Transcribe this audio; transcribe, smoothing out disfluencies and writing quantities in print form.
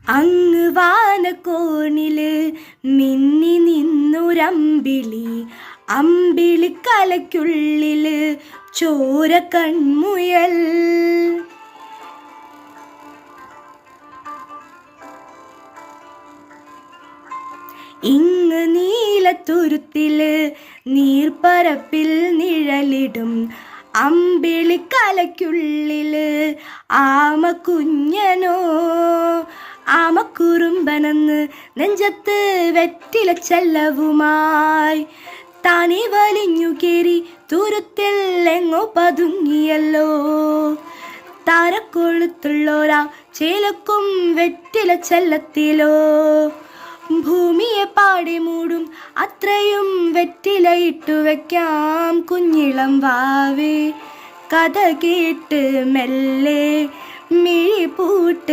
അങ്ങ് വാനക്കോണില് മിന്നി നിന്നൊരമ്പിളി, അമ്പിളിക്കലയ്ക്കുള്ളില് ചോര കൺമുയൽ. ഇങ്ങ് നീലത്തുരുത്തില് നീർപ്പരപ്പിൽ നിഴലിടും അമ്പിളിക്കലയ്ക്കുള്ളില് ആമക്കുഞ്ഞനോ. ആമക്കുറുമ്പനെന്ന് നെഞ്ചത്ത് വെറ്റില ചെല്ലവുമായി താനി വലിഞ്ഞു കേറി തുരുത്തിൽ എങ്ങോ പതുങ്ങിയല്ലോ. താരക്കൊഴുത്തുള്ളോരാ ചേലക്കും വെറ്റില ചെല്ലത്തിലോ. ഭൂമിയെ പാടി മൂടും അത്രയും വെറ്റില ഇട്ടു വയ്ക്കാം കുഞ്ഞിളം വാവേ. കഥ കേട്ട് മെല്ലെ മിഴി പൂട്ട്